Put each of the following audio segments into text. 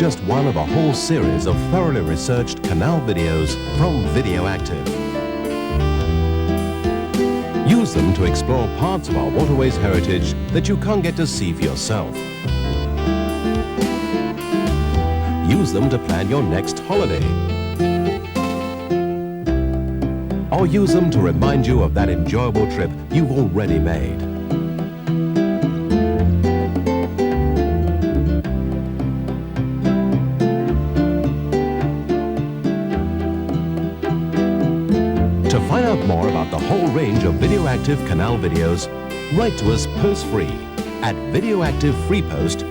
just one of a whole series of thoroughly researched canal videos from Videoactive. Use them to explore parts of our waterways heritage that you can't get to see for yourself. Use them to plan your next holiday. Or use them to remind you of that enjoyable trip you've already made. To find out more about the whole range of Videoactive canal videos, write to us post-free at Videoactive Free Post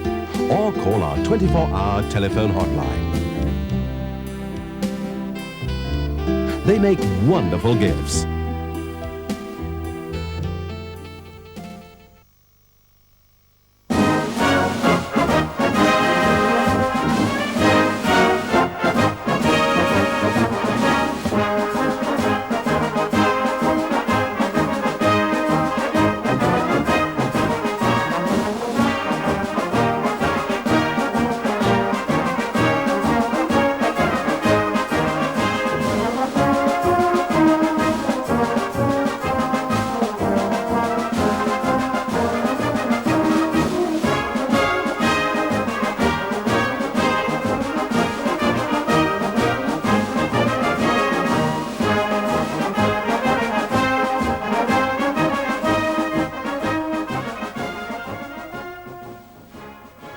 or call our 24-hour telephone hotline. They make wonderful gifts.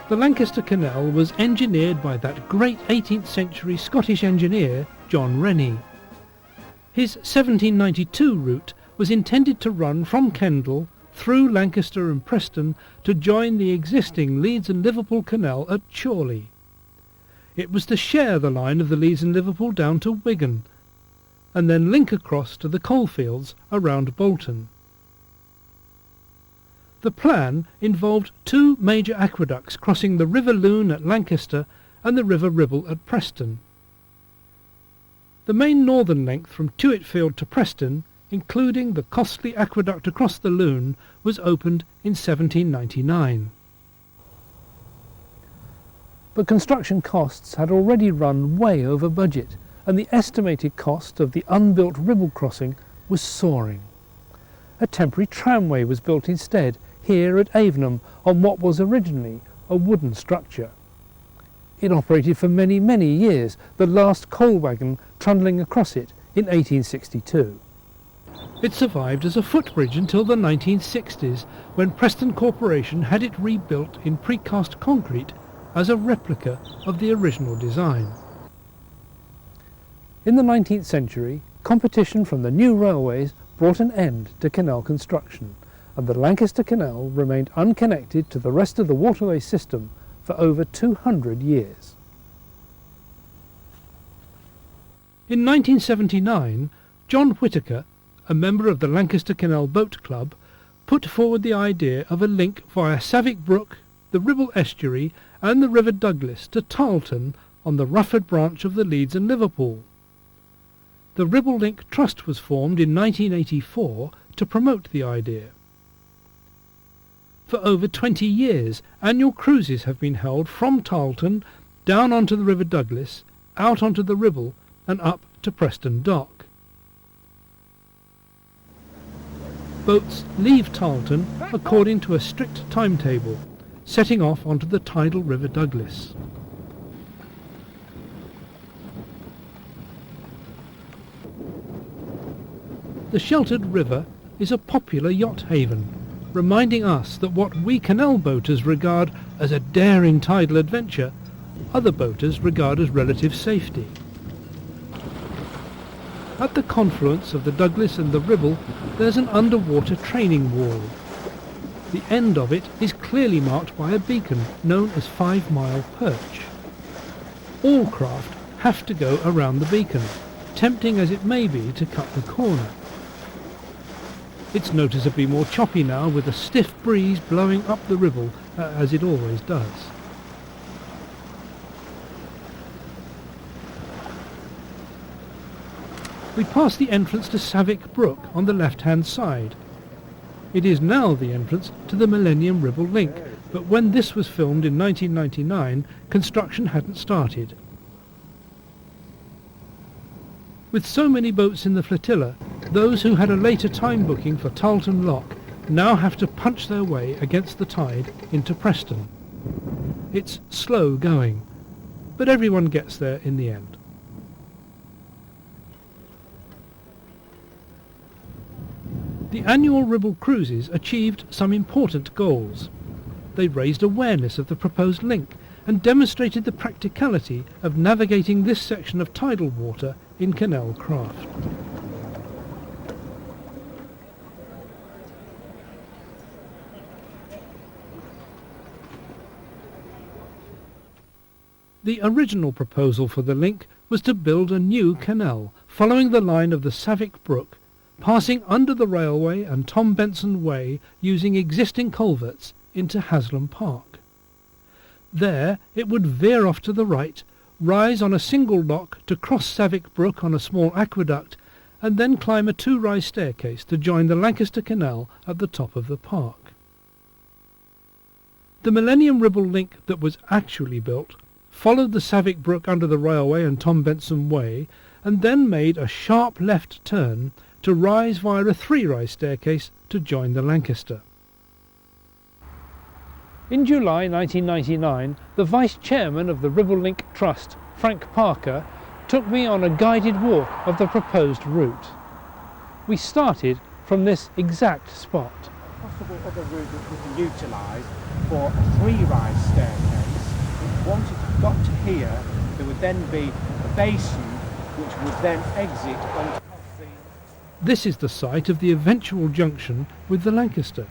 The Lancaster Canal was engineered by that great 18th century Scottish engineer, John Rennie. His 1792 route was intended to run from Kendal through Lancaster and Preston to join the existing Leeds and Liverpool Canal at Chorley. It was to share the line of the Leeds and Liverpool down to Wigan, and then link across to the coalfields around Bolton. The plan involved two major aqueducts crossing the River Lune at Lancaster and the River Ribble at Preston. The main northern length from Tuitfield to Preston, including the costly aqueduct across the Lune, was opened in 1799. But construction costs had already run way over budget, and the estimated cost of the unbuilt Ribble crossing was soaring. A temporary tramway was built instead, here at Avenham, on what was originally a wooden structure. It operated for many, many years, the last coal wagon trundling across it in 1862. It survived as a footbridge until the 1960s, when Preston Corporation had it rebuilt in precast concrete as a replica of the original design. In the 19th century, competition from the new railways brought an end to canal construction, and the Lancaster Canal remained unconnected to the rest of the waterway system for over 200 years. In 1979, John Whittaker, a member of the Lancaster Canal Boat Club, put forward the idea of a link via Savick Brook, the Ribble Estuary and the River Douglas to Tarleton on the Rufford branch of the Leeds and Liverpool. The Ribble Link Trust was formed in 1984 to promote the idea. For over 20 years, annual cruises have been held from Tarleton down onto the River Douglas, out onto the Ribble and up to Preston Dock. Boats leave Tarleton according to a strict timetable, setting off onto the tidal River Douglas. The sheltered river is a popular yacht haven, reminding us that what we canal boaters regard as a daring tidal adventure, other boaters regard as relative safety. At the confluence of the Douglas and the Ribble, there's an underwater training wall. The end of it is clearly marked by a beacon known as 5 Mile Perch. All craft have to go around the beacon, tempting as it may be to cut the corner. It's noticeably more choppy now, with a stiff breeze blowing up the Ribble, as it always does. We pass the entrance to Savick Brook on the left-hand side. It is now the entrance to the Millennium Ribble Link, but when this was filmed in 1999, construction hadn't started. With so many boats in the flotilla, those who had a later time booking for Tarleton Lock now have to punch their way against the tide into Preston. It's slow going, but everyone gets there in the end. The annual Ribble cruises achieved some important goals. They raised awareness of the proposed link and demonstrated the practicality of navigating this section of tidal water in canal craft. The original proposal for the link was to build a new canal following the line of the Savick Brook, passing under the railway and Tom Benson Way using existing culverts into Haslam Park. There it would veer off to the right, rise on a single lock to cross Savick Brook on a small aqueduct, and then climb a two-rise staircase to join the Lancaster Canal at the top of the park. The Millennium Ribble link that was actually built followed the Savick Brook under the railway and Tom Benson Way, and then made a sharp left turn to rise via a three-rise staircase to join the Lancaster. In July 1999, the Vice-Chairman of the Ribble Link Trust, Frank Parker, took me on a guided walk of the proposed route. We started from this exact spot. A possible other route which we can utilise for a three-rise staircase. Once it got to here, there would then be a basin which would then exit onto the... This is the site of the eventual junction with the Lancaster.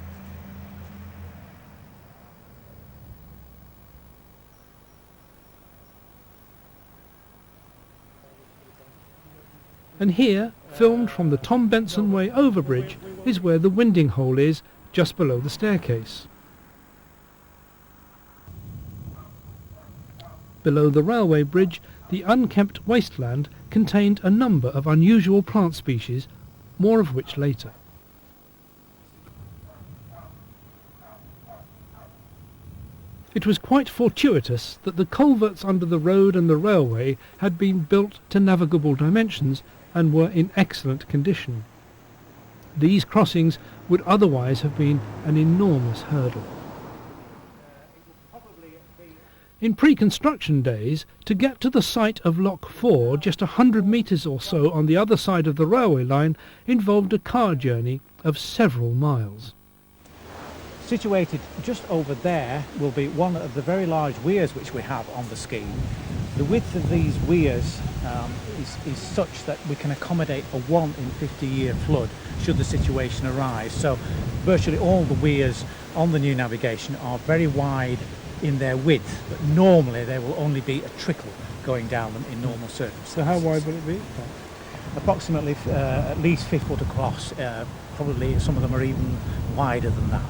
And here, filmed from the Tom Benson Way overbridge, is where the winding hole is, just below the staircase. Below the railway bridge, the unkempt wasteland contained a number of unusual plant species, more of which later. It was quite fortuitous that the culverts under the road and the railway had been built to navigable dimensions and were in excellent condition. These crossings would otherwise have been an enormous hurdle. In pre-construction days, to get to the site of Lock 4, just 100 metres or so on the other side of the railway line, involved a car journey of several miles. Situated just over there will be one of the very large weirs which we have on the scheme. The width of these weirs is such that we can accommodate a 1 in 50-year flood should the situation arise. So virtually all the weirs on the new navigation are very wide in their width, but normally there will only be a trickle going down them in normal circumstances. So how wide will it be? Approximately at least 5 foot across, probably some of them are even wider than that.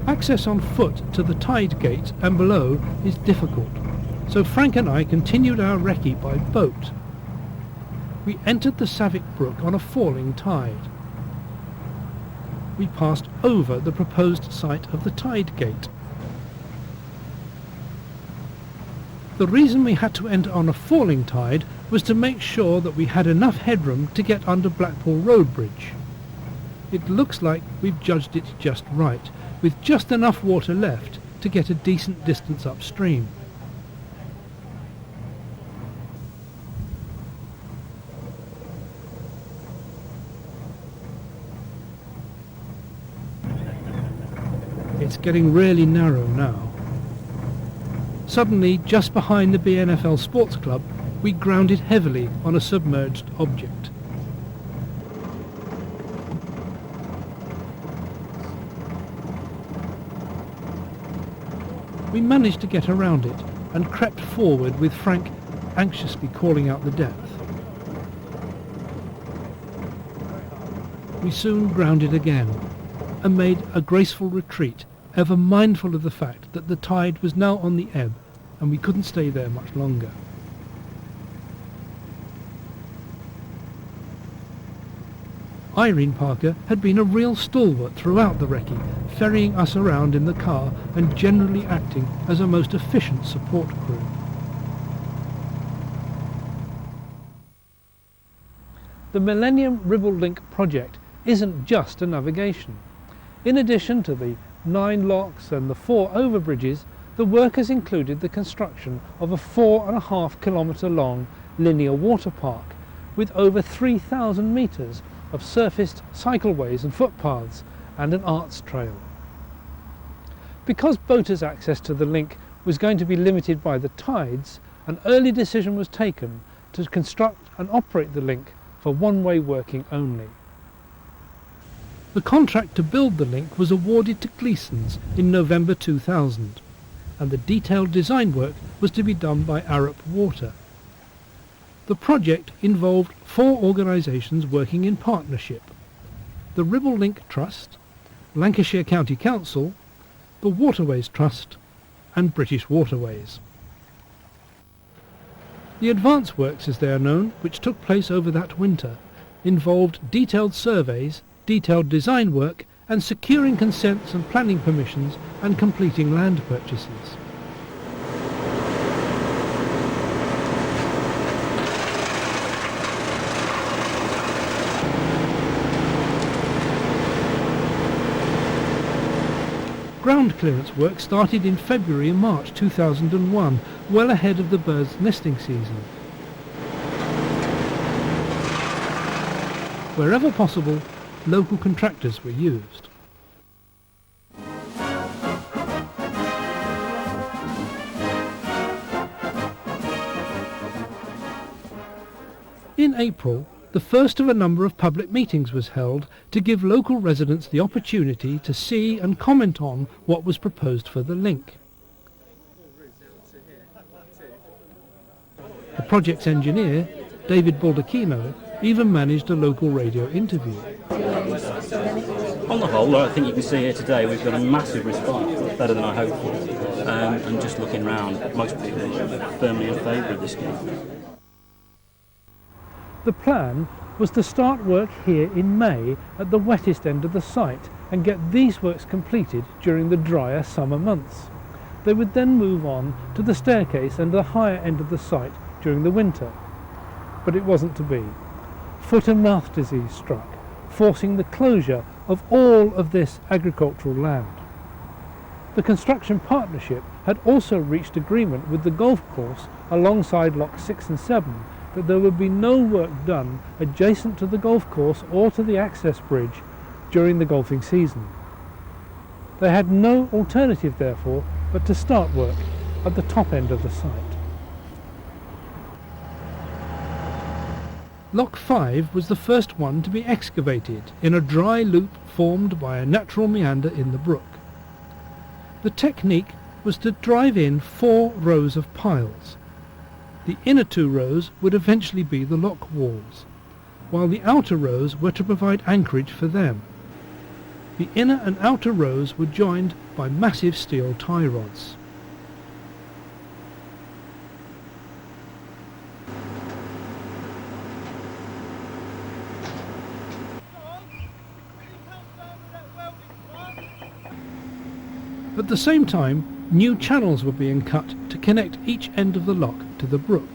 Access on foot to the tide gate and below is difficult, so Frank and I continued our recce by boat. We entered the Savick Brook on a falling tide. We passed over the proposed site of the tide gate. The reason we had to enter on a falling tide was to make sure that we had enough headroom to get under Blackpool Road Bridge. It looks like we've judged it just right, with just enough water left to get a decent distance upstream. It's getting really narrow now. Suddenly, just behind the BNFL Sports Club, we grounded heavily on a submerged object. We managed to get around it and crept forward with Frank anxiously calling out the depth. We soon grounded again and made a graceful retreat, ever mindful of the fact that the tide was now on the ebb and we couldn't stay there much longer. Irene Parker had been a real stalwart throughout the recce, ferrying us around in the car and generally acting as a most efficient support crew. The Millennium Ribble Link project isn't just a navigation. In addition to the 9 locks and the 4 overbridges, the work has included the construction of a 4.5 kilometre long linear water park with over 3,000 metres of surfaced cycleways and footpaths and an arts trail. Because boaters' access to the link was going to be limited by the tides, an early decision was taken to construct and operate the link for one-way working only. The contract to build the link was awarded to Gleeson's in November 2000, and the detailed design work was to be done by Arup Water. The project involved 4 organisations working in partnership: the Ribble Link Trust, Lancashire County Council, the Waterways Trust and British Waterways. The advance works, as they are known, which took place over that winter, involved detailed surveys, detailed design work and securing consents and planning permissions and completing land purchases. Ground clearance work started in February and March 2001, well ahead of the birds' nesting season. Wherever possible, local contractors were used. In April, the first of a number of public meetings was held to give local residents the opportunity to see and comment on what was proposed for the link. The project's engineer, David Baldacchino, even managed a local radio interview. On the whole, I think you can see here today we've got a massive response, better than I hoped for, and just looking round, most people are firmly in favour of this scheme. The plan was to start work here in May at the wettest end of the site and get these works completed during the drier summer months. They would then move on to the staircase and the higher end of the site during the winter. But it wasn't to be. Foot and mouth disease struck, forcing the closure of all of this agricultural land. The construction partnership had also reached agreement with the golf course alongside locks 6 and 7 that there would be no work done adjacent to the golf course or to the access bridge during the golfing season. They had no alternative, therefore, but to start work at the top end of the site. Lock 5 was the first one to be excavated in a dry loop formed by a natural meander in the brook. The technique was to drive in 4 rows of piles. The inner 2 rows would eventually be the lock walls, while the outer rows were to provide anchorage for them. The inner and outer rows were joined by massive steel tie rods. At the same time, new channels were being cut to connect each end of the lock to the brook.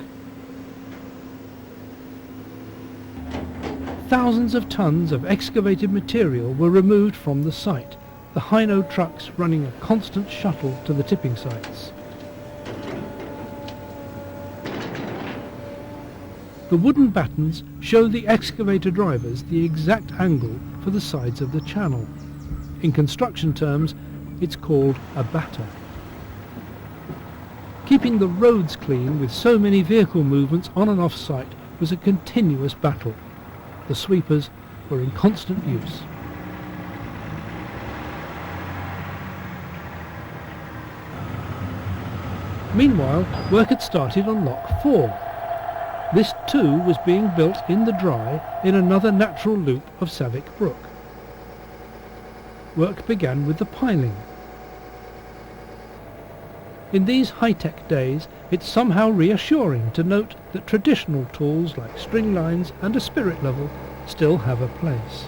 Thousands of tons of excavated material were removed from the site, the Hino trucks running a constant shuttle to the tipping sites. The wooden battens show the excavator drivers the exact angle for the sides of the channel. In construction terms, it's called a batter. Keeping the roads clean with so many vehicle movements on and off site was a continuous battle. The sweepers were in constant use. Meanwhile, work had started on Lock 4. This too was being built in the dry in another natural loop of Savick Brook. Work began with the piling. In these high-tech days, it's somehow reassuring to note that traditional tools like string lines and a spirit level still have a place.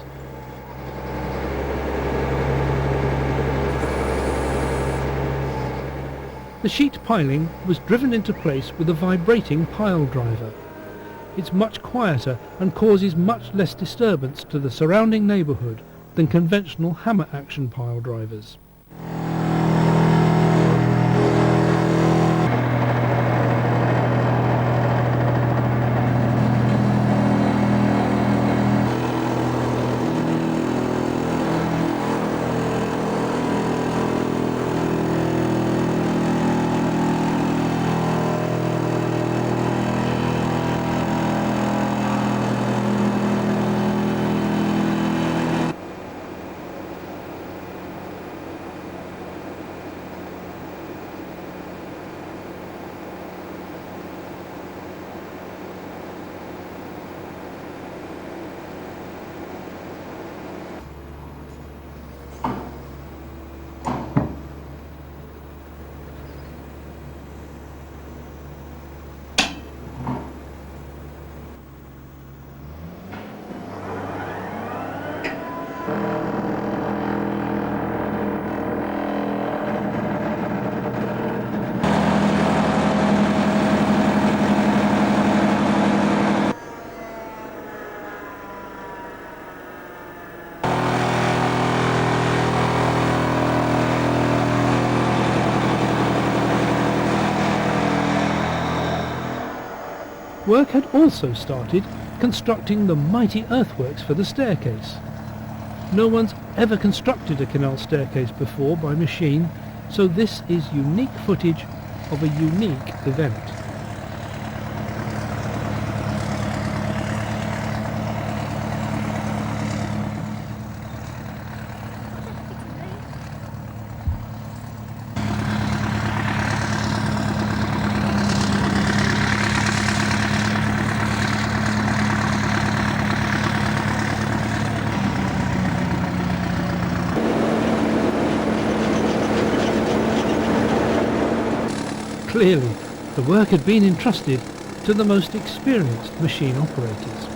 The sheet piling was driven into place with a vibrating pile driver. It's much quieter and causes much less disturbance to the surrounding neighbourhood than conventional hammer action pile drivers. Work had also started constructing the mighty earthworks for the staircase. No one's ever constructed a canal staircase before by machine, so this is unique footage of a unique event. Clearly, the work had been entrusted to the most experienced machine operators.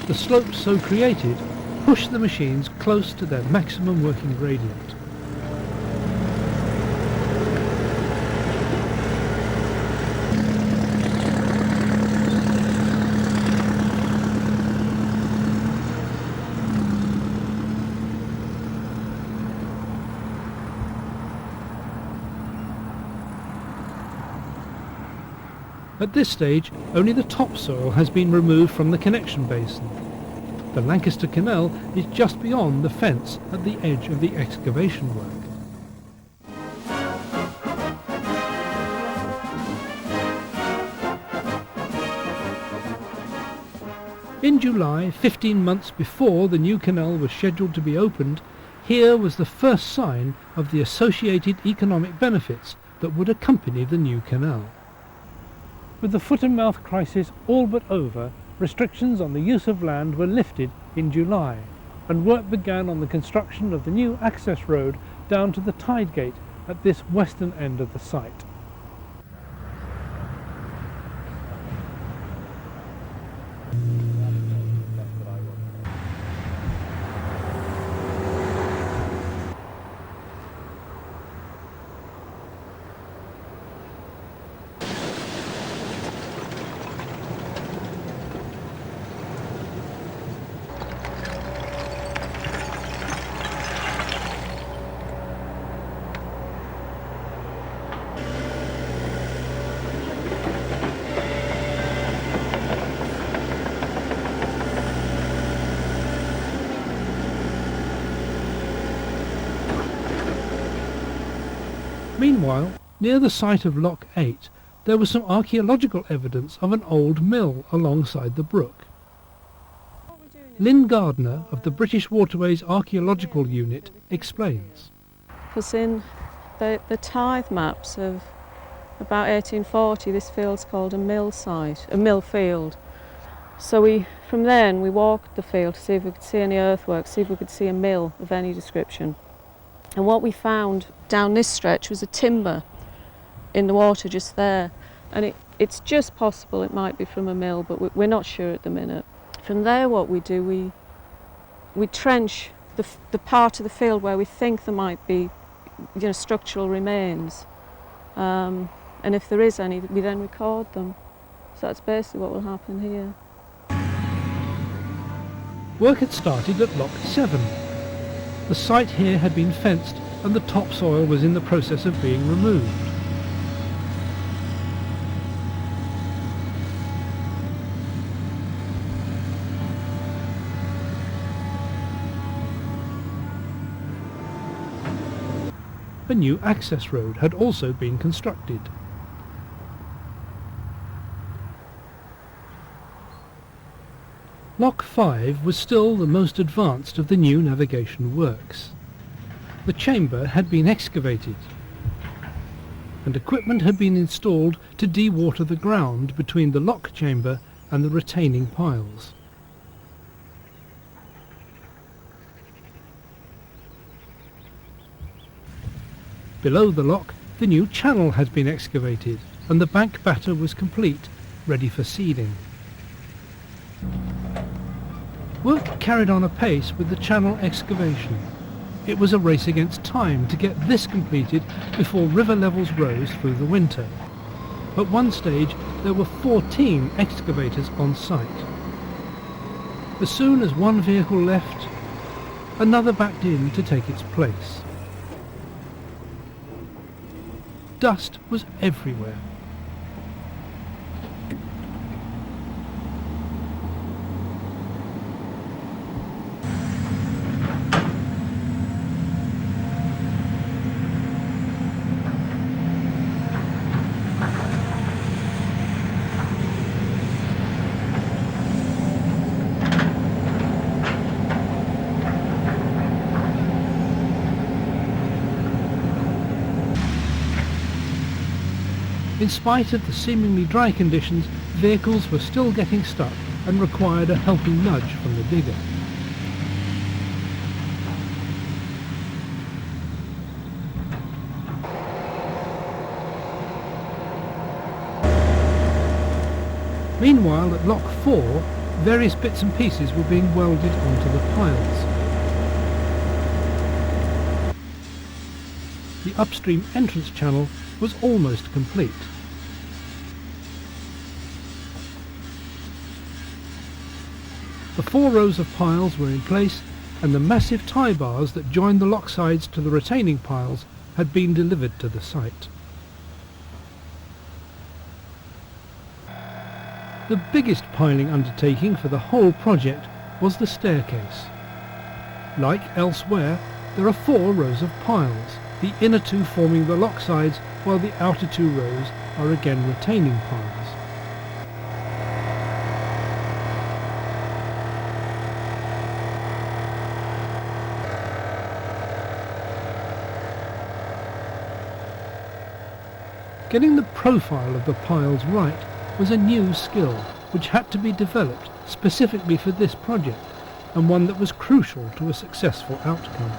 The slopes so created push the machines close to their maximum working gradient. At this stage, only the topsoil has been removed from the connection basin. The Lancaster Canal is just beyond the fence at the edge of the excavation work. In July, 15 months before the new canal was scheduled to be opened, here was the first sign of the associated economic benefits that would accompany the new canal. With the foot-and-mouth crisis all but over, restrictions on the use of land were lifted in July, and work began on the construction of the new access road down to the tide gate at this western end of the site. Meanwhile, near the site of Lock 8, there was some archaeological evidence of an old mill alongside the brook. Lynn Gardner of the British Waterways Archaeological Unit explains. Because in the tithe maps of about 1840, this field's called a mill site, a mill field. So from then we walked the field to see if we could see any earthworks, see if we could see a mill of any description. And what we found down this stretch was a timber in the water just there. And it's just possible it might be from a mill, but we're not sure at the minute. From there what we do, we trench the part of the field where we think there might be, structural remains. And if there is any, we then record them. So that's basically what will happen here. Work had started at Lock 7. The site here had been fenced and the topsoil was in the process of being removed. A new access road had also been constructed. Lock 5 was still the most advanced of the new navigation works. The chamber had been excavated and equipment had been installed to dewater the ground between the lock chamber and the retaining piles. Below the lock, the new channel had been excavated and the bank batter was complete, ready for seeding. Work carried on apace with the channel excavation. It was a race against time to get this completed before river levels rose through the winter. At one stage there were 14 excavators on site. As soon as one vehicle left, another backed in to take its place. Dust was everywhere. In spite of the seemingly dry conditions, vehicles were still getting stuck and required a helping nudge from the digger. Meanwhile, at Lock 4, various bits and pieces were being welded onto the piles. The upstream entrance channel was almost complete. The 4 rows of piles were in place and the massive tie bars that joined the lock sides to the retaining piles had been delivered to the site. The biggest piling undertaking for the whole project was the staircase. Like elsewhere, there are 4 rows of piles, the inner 2 forming the lock sides while the outer 2 rows are again retaining piles. Getting the profile of the piles right was a new skill which had to be developed specifically for this project, and one that was crucial to a successful outcome.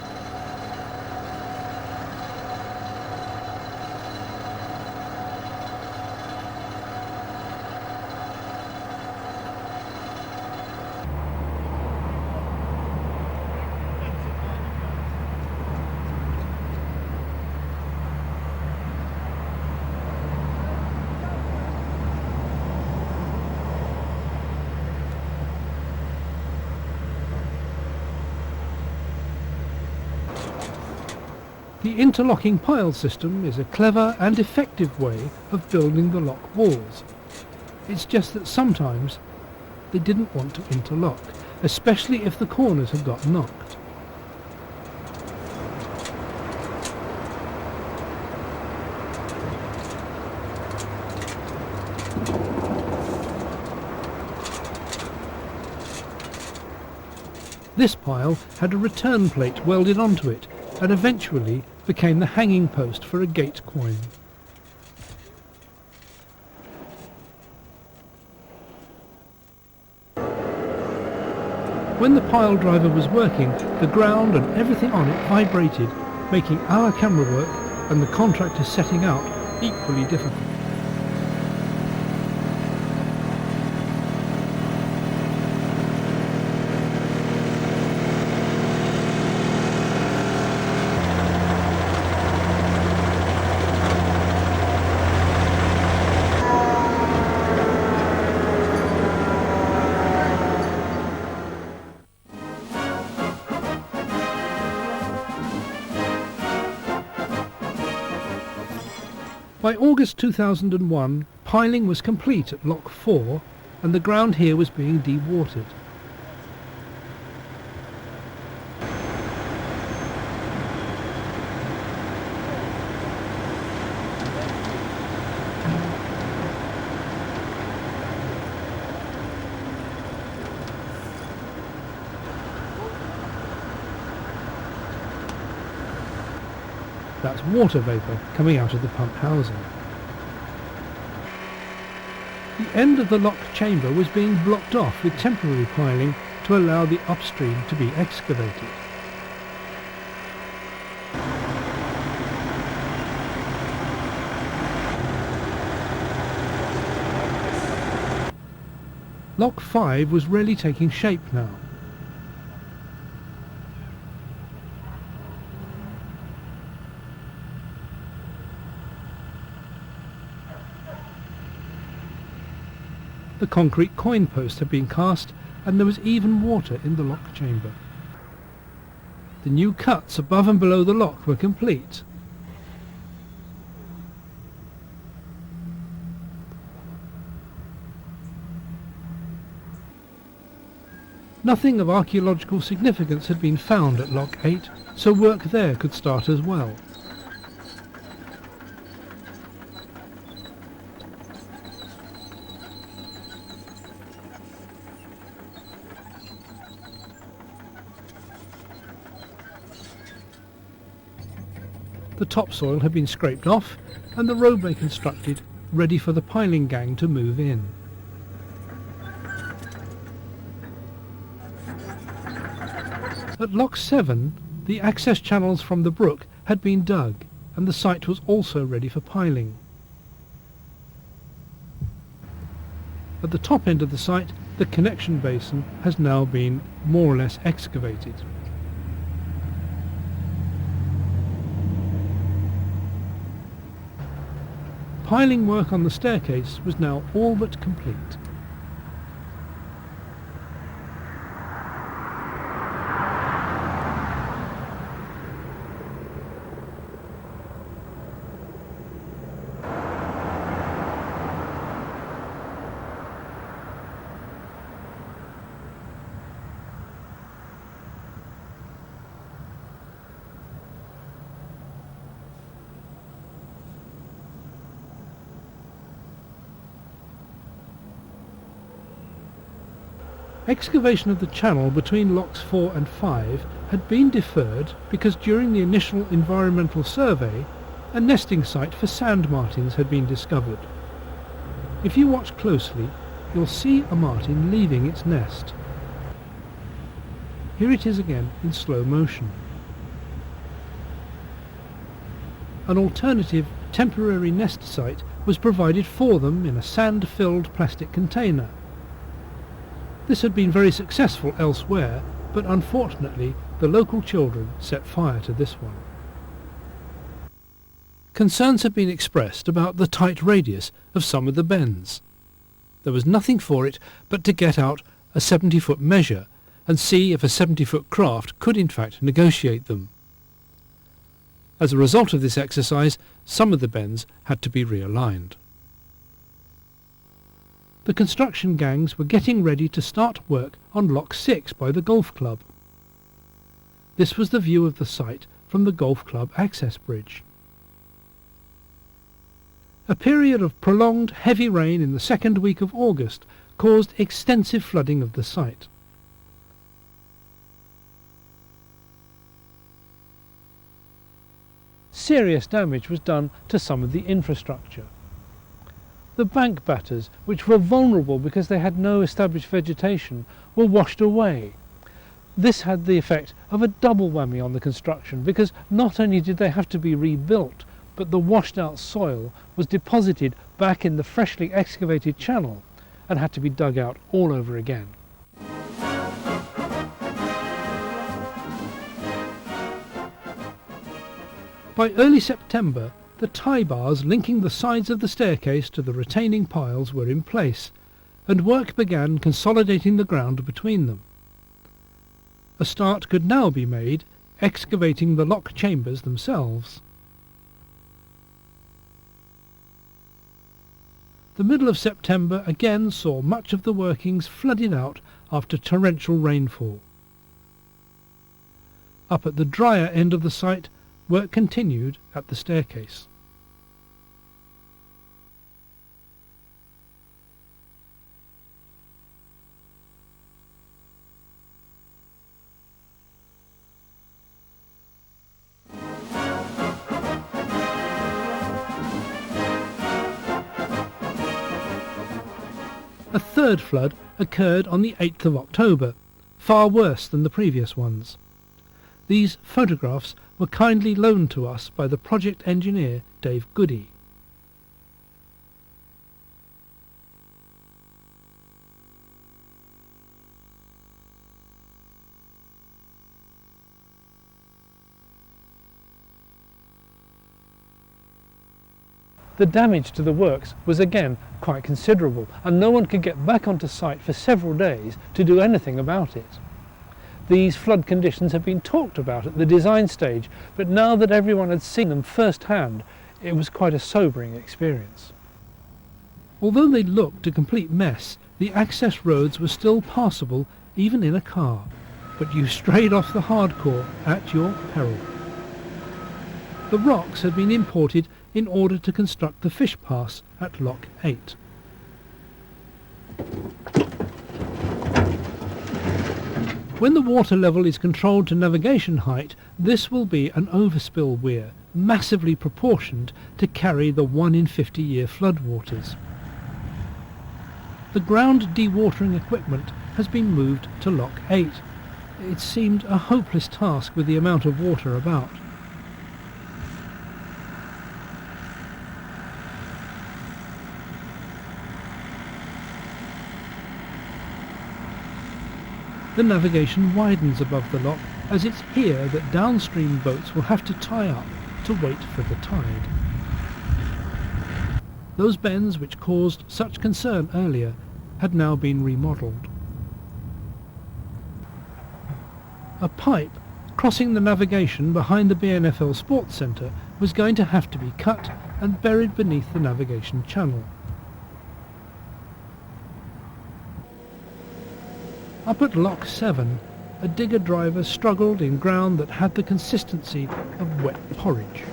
The interlocking pile system is a clever and effective way of building the lock walls. It's just that sometimes they didn't want to interlock, especially if the corners had got knocked. This pile had a return plate welded onto it and eventually became the hanging post for a gate coin. When the pile driver was working, the ground and everything on it vibrated, making our camera work and the contractor setting out equally difficult. By August 2001, piling was complete at Lock 4 and the ground here was being dewatered. That's water vapour coming out of the pump housing. The end of the lock chamber was being blocked off with temporary piling to allow the upstream to be excavated. Lock 5 was really taking shape now. The concrete coin post had been cast and there was even water in the lock chamber. The new cuts above and below the lock were complete. Nothing of archaeological significance had been found at Lock 8, so work there could start as well. The topsoil had been scraped off and the roadway constructed, ready for the piling gang to move in. At Lock 7, the access channels from the brook had been dug and the site was also ready for piling. At the top end of the site, the connection basin has now been more or less excavated. Piling work on the staircase was now all but complete. Excavation of the channel between Locks 4 and 5 had been deferred because during the initial environmental survey, a nesting site for sand martins had been discovered. If you watch closely, you'll see a martin leaving its nest. Here it is again in slow motion. An alternative temporary nest site was provided for them in a sand-filled plastic container. This had been very successful elsewhere, but unfortunately the local children set fire to this one. Concerns had been expressed about the tight radius of some of the bends. There was nothing for it but to get out a 70-foot measure and see if a 70-foot craft could in fact negotiate them. As a result of this exercise, some of the bends had to be realigned. The construction gangs were getting ready to start work on Lock 6 by the golf club. This was the view of the site from the golf club access bridge. A period of prolonged heavy rain in the second week of August caused extensive flooding of the site. Serious damage was done to some of the infrastructure. The bank batters, which were vulnerable because they had no established vegetation, were washed away, This had the effect of a double whammy on the construction, because not only did they have to be rebuilt, but the washed out soil was deposited back in the freshly excavated channel and had to be dug out all over again. By early September, the tie bars linking the sides of the staircase to the retaining piles were in place, and work began consolidating the ground between them. A start could now be made excavating the lock chambers themselves. The middle of September again saw much of the workings flooded out after torrential rainfall. Up at the drier end of the site, work continued at the staircase. A third flood occurred on the 8th of October, far worse than the previous ones. These photographs were kindly loaned to us by the project engineer Dave Goody. The damage to the works was again quite considerable, and no one could get back onto site for several days to do anything about it. These flood conditions had been talked about at the design stage, but now that everyone had seen them firsthand, it was quite a sobering experience. Although they looked a complete mess, the access roads were still passable even in a car, but you strayed off the hardcore at your peril. The rocks had been imported in order to construct the fish pass at Lock 8. When the water level is controlled to navigation height, this will be an overspill weir, massively proportioned to carry the 1 in 50 year floodwaters. The ground dewatering equipment has been moved to Lock 8. It seemed a hopeless task with the amount of water about. The navigation widens above the lock, as it's here that downstream boats will have to tie up to wait for the tide. Those bends which caused such concern earlier had now been remodelled. A pipe crossing the navigation behind the BNFL Sports Centre was going to have to be cut and buried beneath the navigation channel. Up at Lock 7, a digger driver struggled in ground that had the consistency of wet porridge.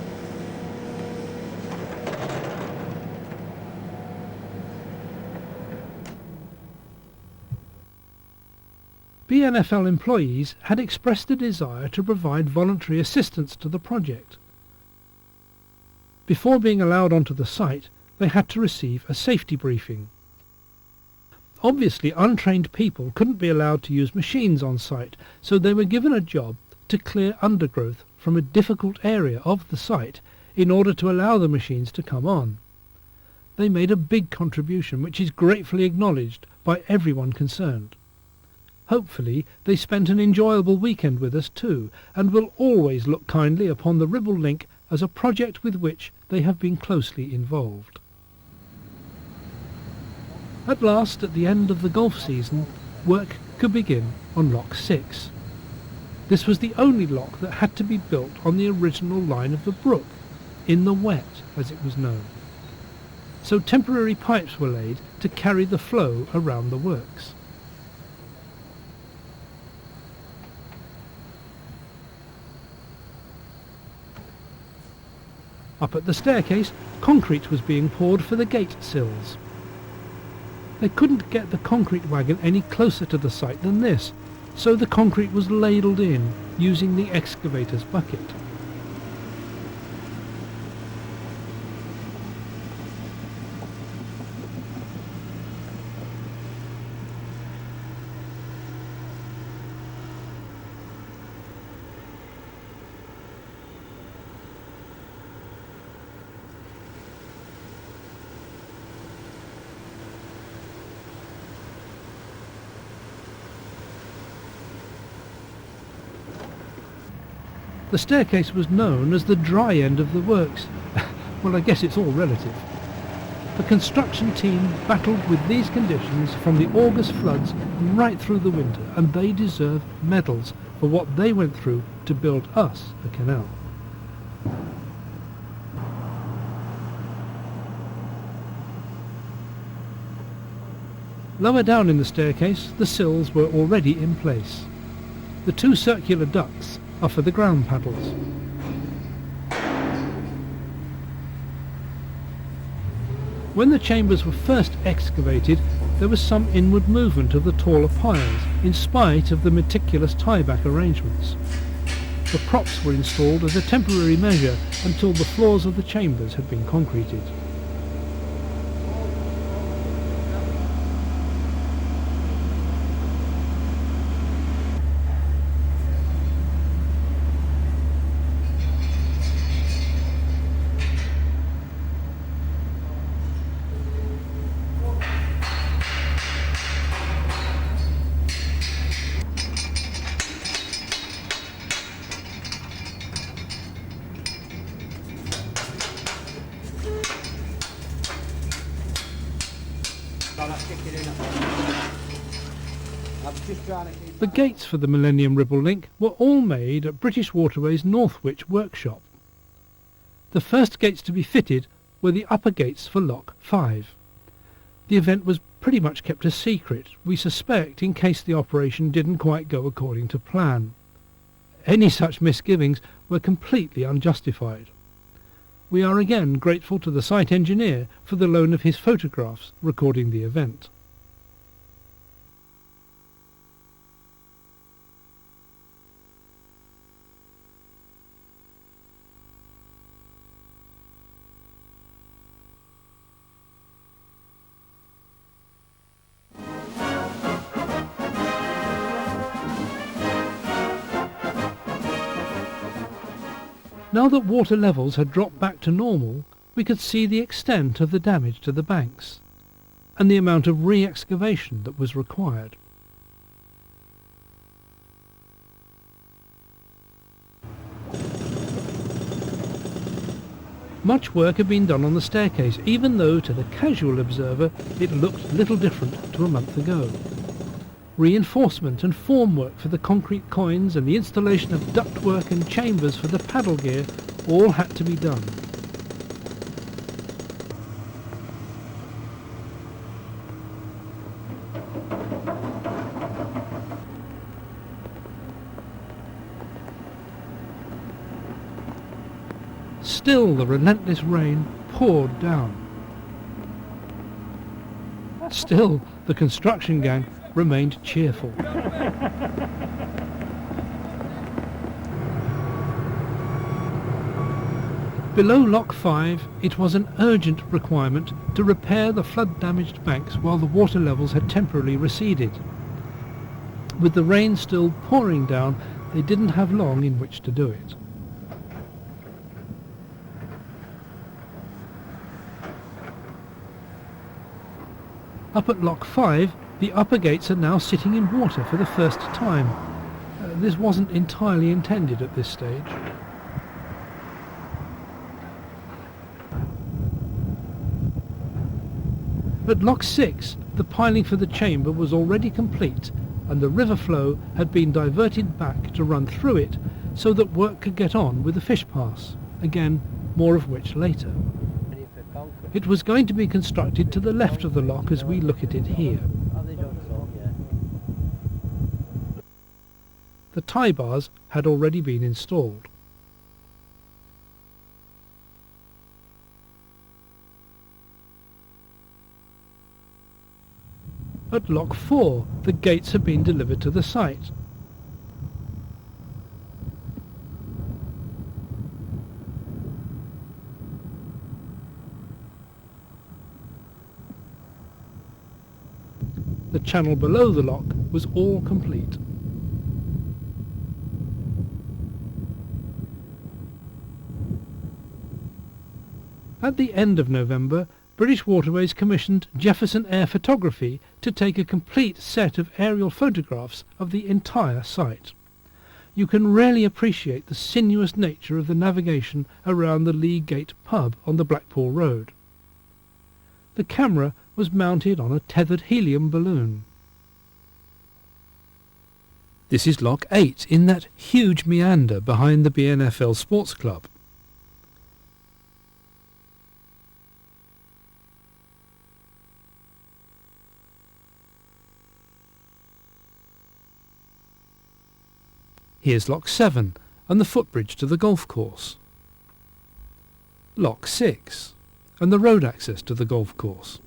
BNFL employees had expressed a desire to provide voluntary assistance to the project. Before being allowed onto the site, they had to receive a safety briefing. Obviously, untrained people couldn't be allowed to use machines on site, so they were given a job to clear undergrowth from a difficult area of the site in order to allow the machines to come on. They made a big contribution, which is gratefully acknowledged by everyone concerned. Hopefully, they spent an enjoyable weekend with us too, and will always look kindly upon the Ribble link as a project with which they have been closely involved. At last, at the end of the golf season, work could begin on Lock 6. This was the only lock that had to be built on the original line of the brook, in the wet, as it was known. So temporary pipes were laid to carry the flow around the works. Up at the staircase, concrete was being poured for the gate sills. They couldn't get the concrete wagon any closer to the site than this, so the concrete was ladled in using the excavator's bucket. The staircase was known as the dry end of the works. Well, I guess it's all relative. The construction team battled with these conditions from the August floods right through the winter, and they deserve medals for what they went through to build us a canal. Lower down in the staircase, the sills were already in place. The two circular ducts are for the ground paddles. When the chambers were first excavated, there was some inward movement of the taller piles, in spite of the meticulous tie-back arrangements. The props were installed as a temporary measure until the floors of the chambers had been concreted. The gates for the Millennium Ribble link were all made at British Waterways Northwich workshop. The first gates to be fitted were the upper gates for Lock 5. The event was pretty much kept a secret, we suspect, in case the operation didn't quite go according to plan. Any such misgivings were completely unjustified. We are again grateful to the site engineer for the loan of his photographs recording the event. Now that water levels had dropped back to normal, we could see the extent of the damage to the banks, and the amount of re-excavation that was required. Much work had been done on the staircase, even though to the casual observer it looked little different to a month ago. Reinforcement and formwork for the concrete coins and the installation of ductwork and chambers for the paddle gear all had to be done. Still the relentless rain poured down. Still the construction gang remained cheerful. Below Lock 5, it was an urgent requirement to repair the flood-damaged banks while the water levels had temporarily receded. With the rain still pouring down, they didn't have long in which to do it. Up at Lock 5, the upper gates are now sitting in water for the first time. This wasn't entirely intended at this stage. At Lock 6, the piling for the chamber was already complete, and the river flow had been diverted back to run through it so that work could get on with the fish pass. Again, more of which later. It was going to be constructed to the left of the lock as we look at it here. The tie bars had already been installed. At Lock 4, the gates had been delivered to the site. The channel below the lock was all complete. At the end of November, British Waterways commissioned Jefferson Air Photography to take a complete set of aerial photographs of the entire site. you can rarely appreciate the sinuous nature of the navigation around the Lee Gate pub on the Blackpool Road. The camera was mounted on a tethered helium balloon. This is Lock 8 in that huge meander behind the BNFL Sports Club. Here's Lock 7 and the footbridge to the golf course. Lock 6 and the road access to the golf course.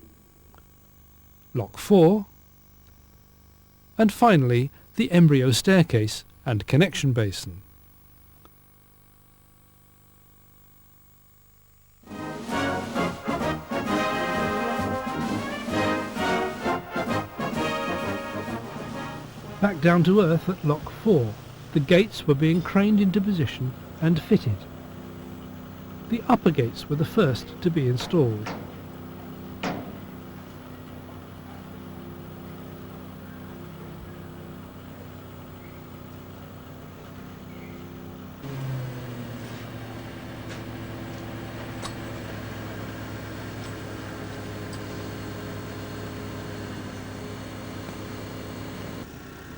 Lock 4 and finally the embryo staircase and connection basin. Back down to earth at Lock 4. The gates were being craned into position and fitted. The upper gates were the first to be installed.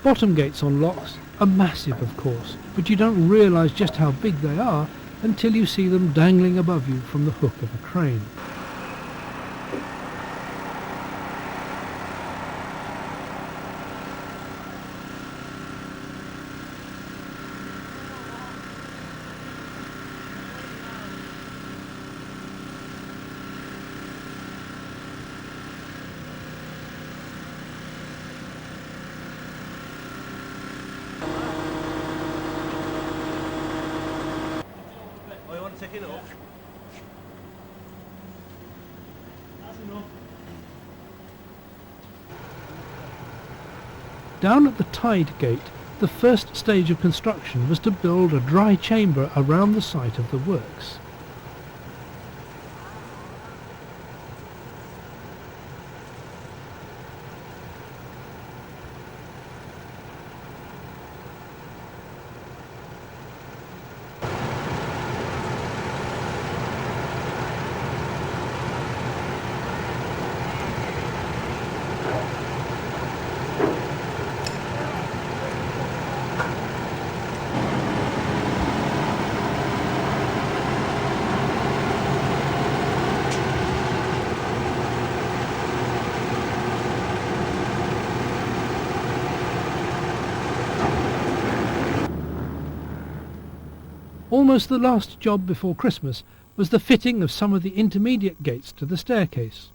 Bottom gates on locks are massive, of course, but you don't realise just how big they are until you see them dangling above you from the hook of a crane. Down at the Tide Gate, the first stage of construction was to build a dry chamber around the site of the works. Almost the last job before Christmas was the fitting of some of the intermediate gates to the staircase.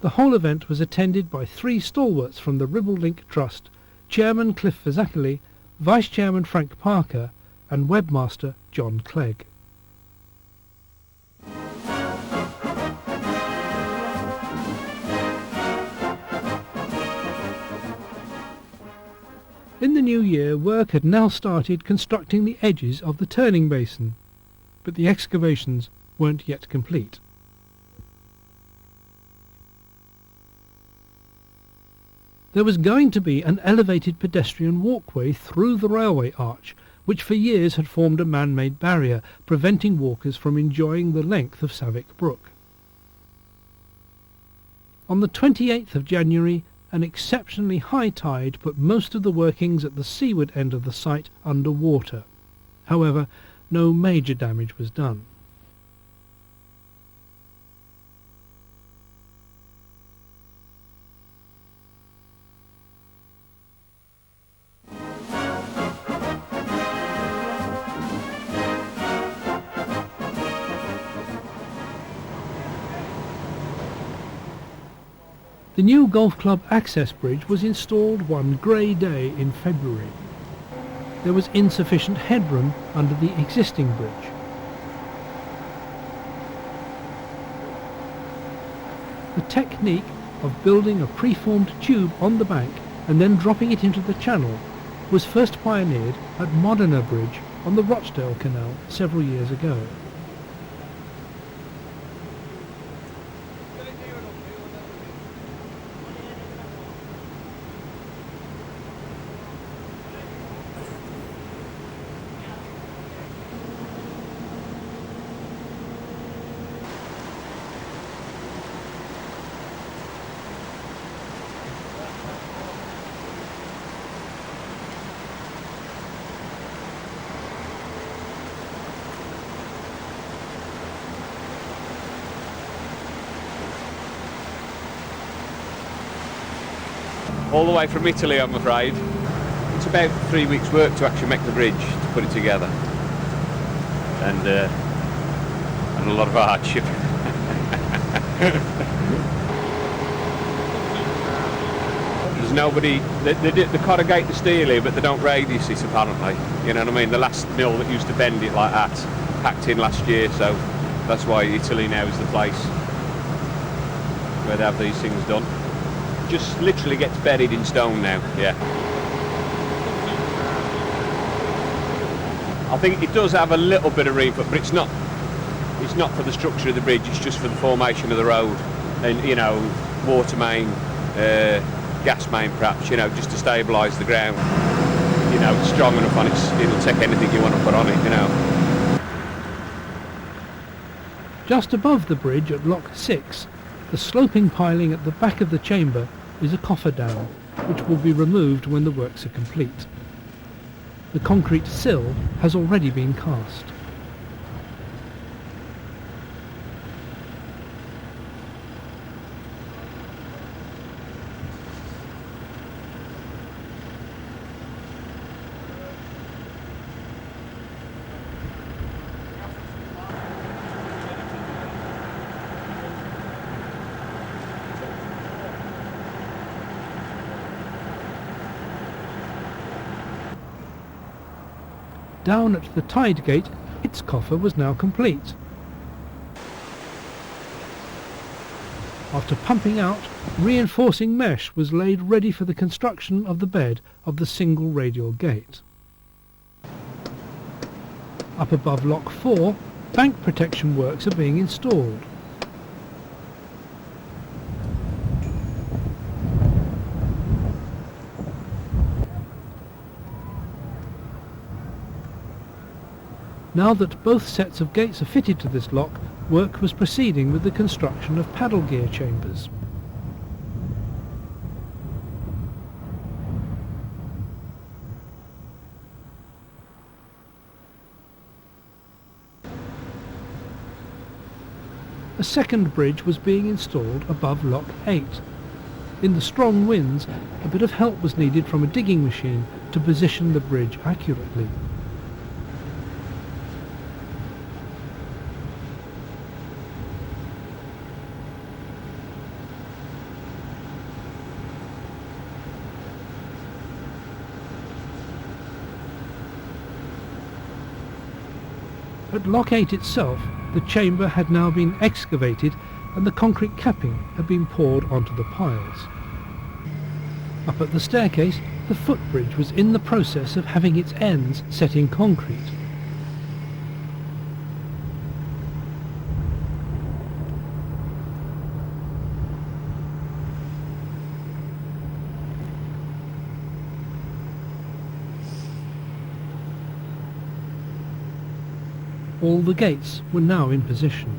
The whole event was attended by 3 stalwarts from the Ribble Link Trust, Chairman Cliff Fazackerley, Vice Chairman Frank Parker and Webmaster John Clegg. In the new year, work had now started constructing the edges of the turning basin, but the excavations weren't yet complete. There was going to be an elevated pedestrian walkway through the railway arch, which for years had formed a man-made barrier, preventing walkers from enjoying the length of Savick Brook. On the 28th of January, an exceptionally high tide put most of the workings at the seaward end of the site under water. However, no major damage was done. The new golf club access bridge was installed one grey day in February. There was insufficient headroom under the existing bridge. The technique of building a preformed tube on the bank and then dropping it into the channel was first pioneered at Modena Bridge on the Rochdale Canal several years ago. All the way from Italy, I'm afraid. It's about 3 weeks' work to actually make the bridge, to put it together. And a lot of hardship. There's nobody, they corrugate the steel here, but they don't radius it apparently. You know what I mean? The last mill that used to bend it like that packed in last year, so that's why Italy now is the place where they have these things done. Just literally gets buried in stone now, yeah. I think it does have a little bit of reef, but it's not for the structure of the bridge, it's just for the formation of the road and, you know, water main, gas main perhaps, you know, just to stabilise the ground. You know, it's strong enough on it, it'll take anything you want to put on it, you know. Just above the bridge at Lock 6, the sloping piling at the back of the chamber is a cofferdam, which will be removed when the works are complete. The concrete sill has already been cast. Down at the tide gate, its coffer was now complete. After pumping out, reinforcing mesh was laid ready for the construction of the bed of the single radial gate. Up above Lock 4, bank protection works are being installed. Now that both sets of gates are fitted to this lock, work was proceeding with the construction of paddle gear chambers. A second bridge was being installed above Lock 8. In the strong winds, a bit of help was needed from a digging machine to position the bridge accurately. At Lock 8 itself, the chamber had now been excavated and the concrete capping had been poured onto the piles. Up at the staircase, the footbridge was in the process of having its ends set in concrete. All the gates were now in position.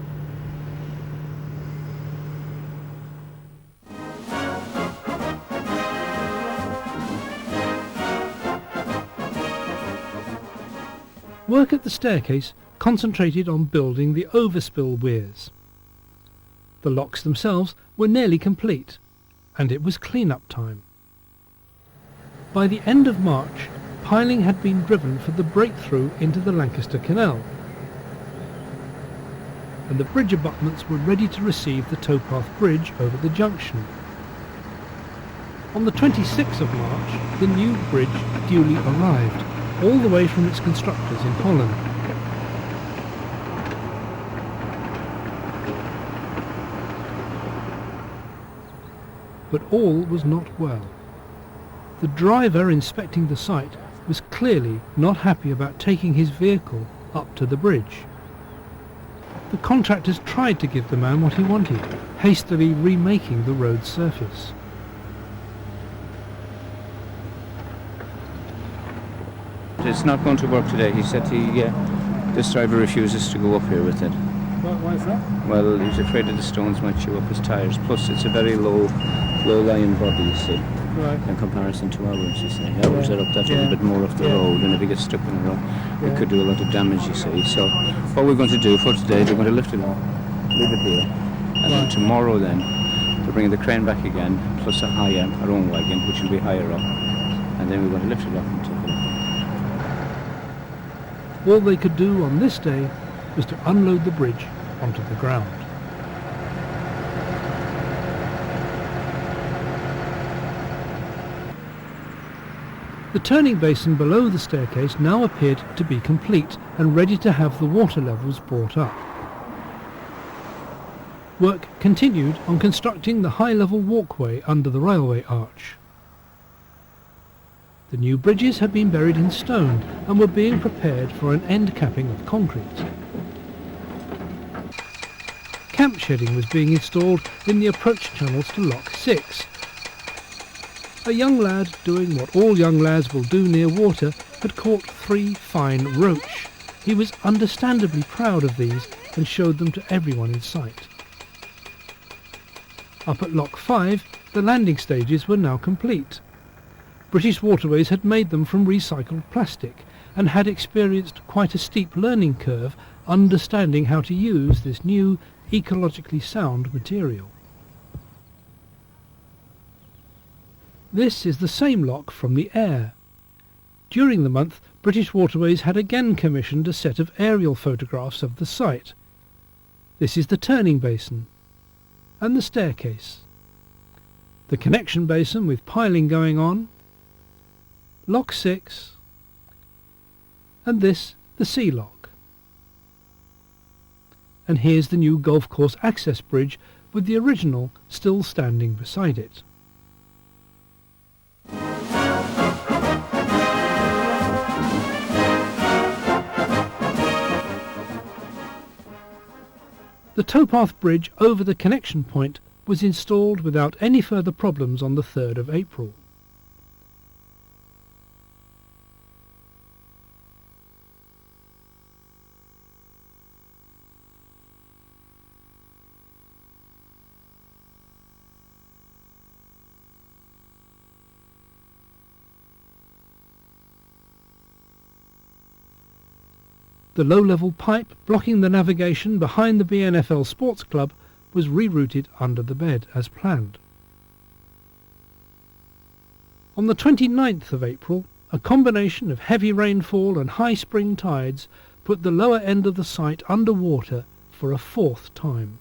Work at the staircase concentrated on building the overspill weirs. The locks themselves were nearly complete, and it was clean-up time. By the end of March, piling had been driven for the breakthrough into the Lancaster Canal, and the bridge abutments were ready to receive the towpath bridge over the junction. On the 26th of March, the new bridge duly arrived, all the way from its constructors in Holland. but all was not well. The driver inspecting the site was clearly not happy about taking his vehicle up to the bridge. The contractors tried to give the man what he wanted, hastily remaking the road's surface. It's not going to work today. He said this driver refuses to go up here with it. Why is that? Well, he's afraid that the stones might chew up his tyres. Plus, it's a very low-lying body, you see, Right. in comparison to ours, you see. Ours are up that little bit more off the road, and if he gets stuck in the road, it could do a lot of damage, you see. So, what we're going to do for today, we're going to lift it up, leave it here, and then tomorrow then, we're bringing the crane back again, plus our own wagon, which will be higher up, and then we're going to lift it up and take it up. All they could do on this day was to unload the bridge onto the ground. The turning basin below the staircase now appeared to be complete and ready to have the water levels brought up. Work continued on constructing the high-level walkway under the railway arch. The new bridges had been buried in stone and were being prepared for an end capping of concrete. Camp shedding was being installed in the approach channels to Lock 6. A young lad, doing what all young lads will do near water, had caught 3 fine roach. He was understandably proud of these and showed them to everyone in sight. Up at Lock 5, the landing stages were now complete. British Waterways had made them from recycled plastic and had experienced quite a steep learning curve understanding how to use this new ecologically sound material. This is the same lock from the air. During the month, British Waterways had again commissioned a set of aerial photographs of the site. This is the turning basin and the staircase, the connection basin with piling going on, Lock 6, and this the sea lock. And here's the new golf course access bridge with the original still standing beside it. The towpath bridge over the connection point was installed without any further problems on the 3rd of April. The low-level pipe blocking the navigation behind the BNFL Sports Club was rerouted under the bed as planned. On the 29th of April, a combination of heavy rainfall and high spring tides put the lower end of the site under water for a 4th time.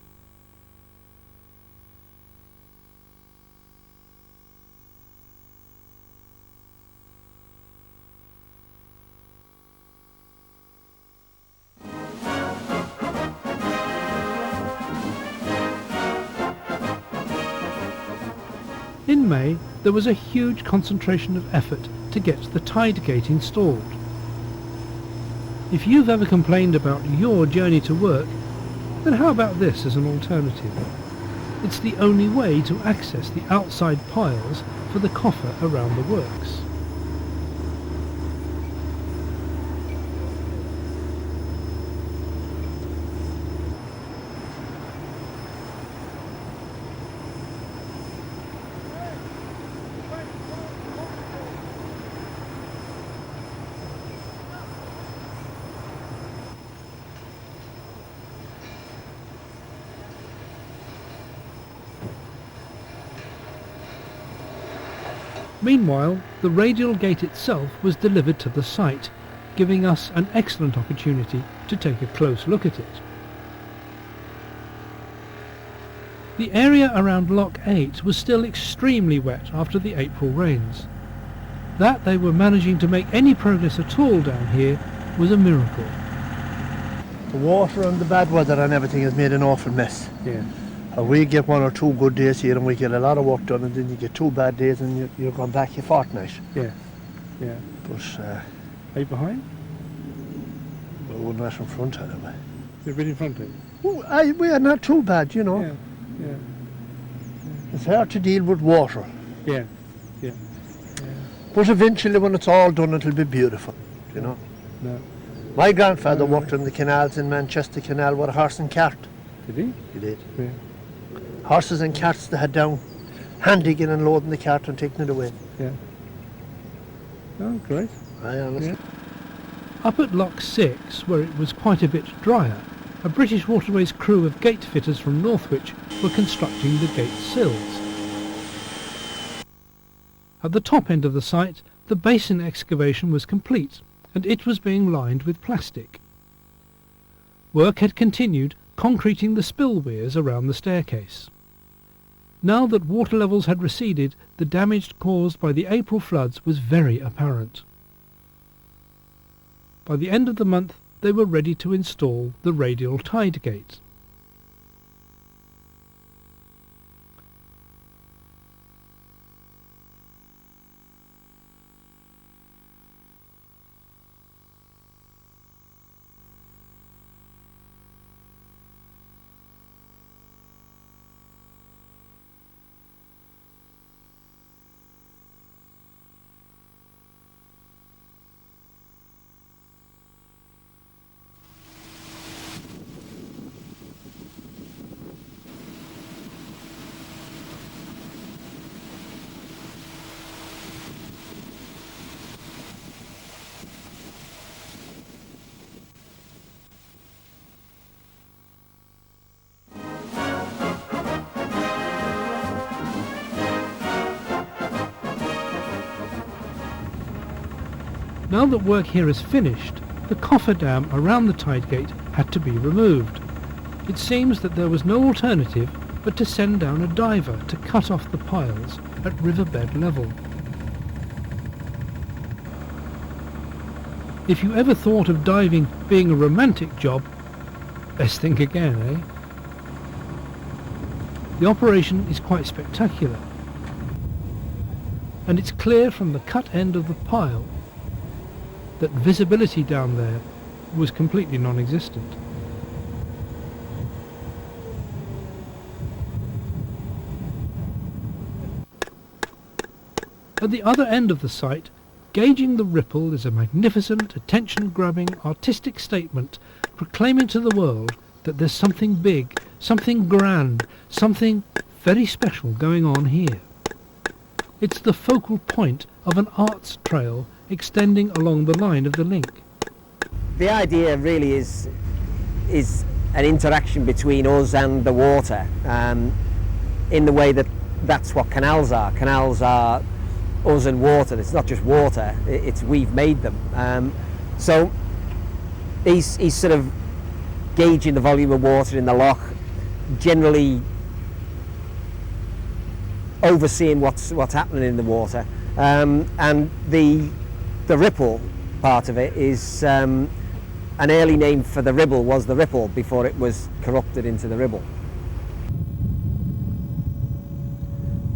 In May, there was a huge concentration of effort to get the tide gate installed. If you've ever complained about your journey to work, then how about this as an alternative? It's the only way to access the outside piles for the coffer around the works. Meanwhile, the radial gate itself was delivered to the site, giving us an excellent opportunity to take a close look at it. The area around Lock 8 was still extremely wet after the April rains. That they were managing to make any progress at all down here was a miracle. The water and the bad weather and everything has made an awful mess. Yeah. We get 1 or 2 good days here and we get a lot of work done, and then you get 2 bad days and you're going back a fortnight. Yeah, yeah. But Are you behind? we're not in front anyway. You're really in front of you? Oh, we are not too bad, you know. Yeah, yeah, It's hard to deal with water. yeah, yeah. But eventually when it's all done it'll be beautiful, you know. No. My grandfather worked on the canals in Manchester Canal with a horse and cart. Did he? He did. Yeah. Horses and carts they had down, handing in and loading the cart and taking it away. Yeah. Oh, great. I honestly. Yeah. Up at Lock 6, where it was quite a bit drier, a British Waterways crew of gate fitters from Northwich were constructing the gate sills. At the top end of the site, the basin excavation was complete, and it was being lined with plastic. Work had continued, concreting the spill weirs around the staircase. Now that water levels had receded, the damage caused by the April floods was very apparent. By the end of the month, they were ready to install the radial tide gate. Now that work here is finished, the coffer dam around the tide gate had to be removed. It seems that there was no alternative but to send down a diver to cut off the piles at riverbed level. If you ever thought of diving being a romantic job, best think again, eh? The operation is quite spectacular, and it's clear from the cut end of the pile that visibility down there was completely non-existent. At the other end of the site, gauging the Ripple is a magnificent, attention-grabbing, artistic statement proclaiming to the world that there's something big, something grand, something very special going on here. It's the focal point of an arts trail extending along the line of the link. The idea really is an interaction between us and the water, in the way that that's what canals are. Canals are us and water. It's not just water, it's we've made them. So he's sort of gauging the volume of water in the loch, generally overseeing what's happening in the water, and the Ripple part of it is an early name for the Ribble was the Ripple before it was corrupted into the Ribble.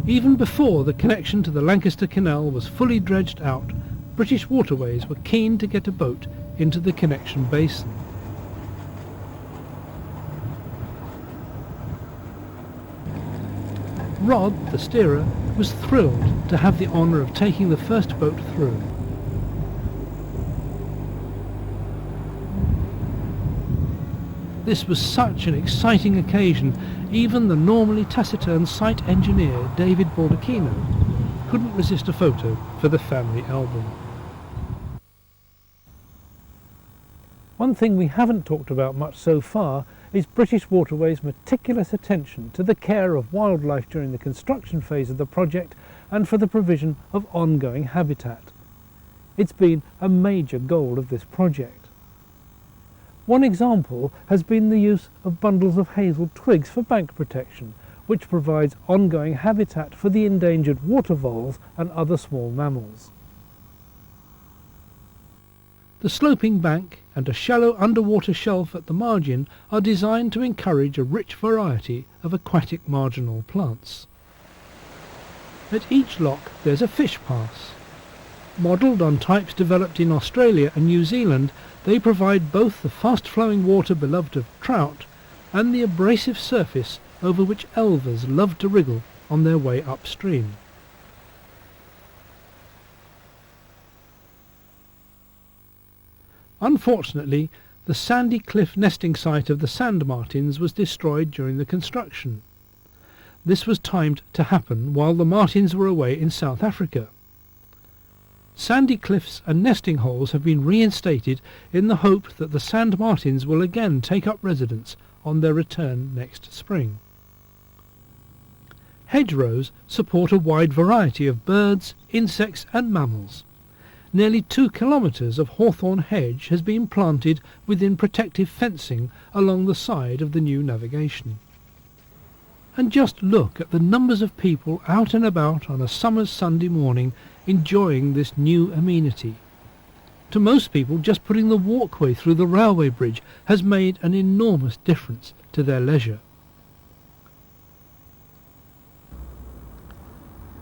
Even before the connection to the Lancaster Canal was fully dredged out, British Waterways were keen to get a boat into the connection basin. Rod, the steerer, was thrilled to have the honour of taking the first boat through. This was such an exciting occasion, even the normally taciturn site engineer David Baldacchino couldn't resist a photo for the family album. One thing we haven't talked about much so far is British Waterways' meticulous attention to the care of wildlife during the construction phase of the project and for the provision of ongoing habitat. It's been a major goal of this project. One example has been the use of bundles of hazel twigs for bank protection, which provides ongoing habitat for the endangered water voles and other small mammals. The sloping bank and a shallow underwater shelf at the margin are designed to encourage a rich variety of aquatic marginal plants. At each lock there's a fish pass. Modelled on types developed in Australia and New Zealand, they provide both the fast-flowing water beloved of trout and the abrasive surface over which elvers love to wriggle on their way upstream. Unfortunately, the sandy cliff nesting site of the sand martins was destroyed during the construction. This was timed to happen while the martins were away in South Africa. Sandy cliffs and nesting holes have been reinstated in the hope that the sand martins will again take up residence on their return next spring. Hedgerows support a wide variety of birds, insects and mammals. Nearly 2 kilometres of hawthorn hedge has been planted within protective fencing along the side of the new navigation. And just look at the numbers of people out and about on a summer's Sunday morning enjoying this new amenity. To most people, just putting the walkway through the railway bridge has made an enormous difference to their leisure.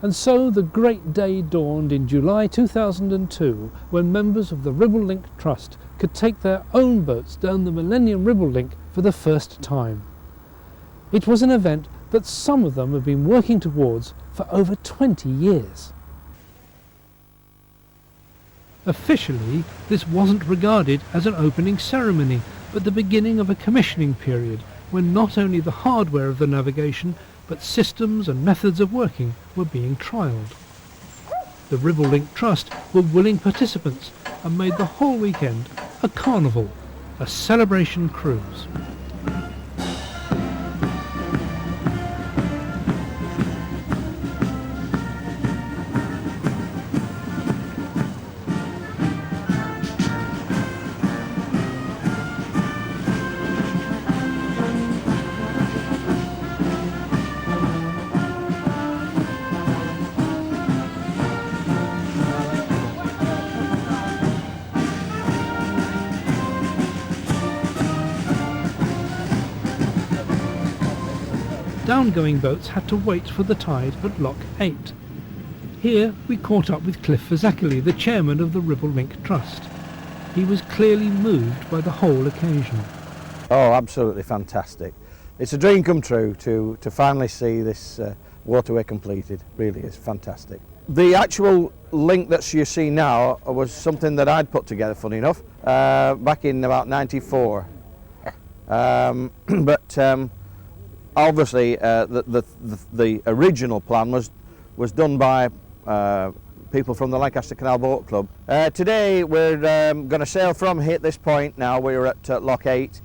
And so the great day dawned in July 2002 when members of the Ribble Link Trust could take their own boats down the Millennium Ribble Link for the first time. It was an event that some of them have been working towards for over 20 years. Officially, this wasn't regarded as an opening ceremony, but the beginning of a commissioning period when not only the hardware of the navigation but systems and methods of working were being trialled. The Ribble Link Trust were willing participants and made the whole weekend a carnival, a celebration cruise. Downgoing boats had to wait for the tide at Lock 8. Here we caught up with Cliff Fazakerley, the chairman of the Ribble Link Trust. He was clearly moved by the whole occasion. Oh, absolutely fantastic. It's a dream come true to finally see this waterway completed. Really is fantastic. The actual link that you see now was something that I'd put together, funny enough, back in about '94. Obviously, the original plan was done by people from the Lancaster Canal Boat Club. Today we're going to sail from this point now. We're at Lock 8,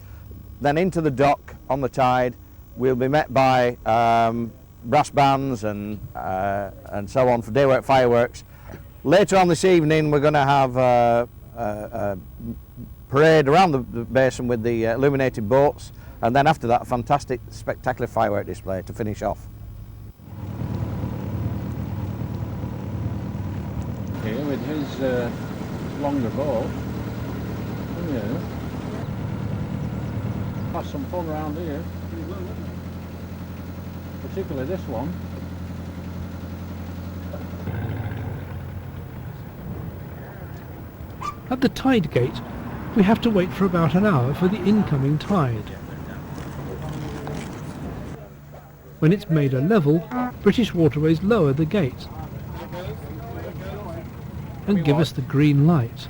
then into the dock on the tide. We'll be met by brass bands and so on for daywork fireworks. Later on this evening we're going to have a parade around the basin with the illuminated boats. And then after that, a fantastic, spectacular firework display to finish off. Here with his longer boat, yeah. Have some fun around here, particularly this one. At the tide gate, we have to wait for about an hour for the incoming tide. When it's made a level, British Waterways lower the gate and give us the green light.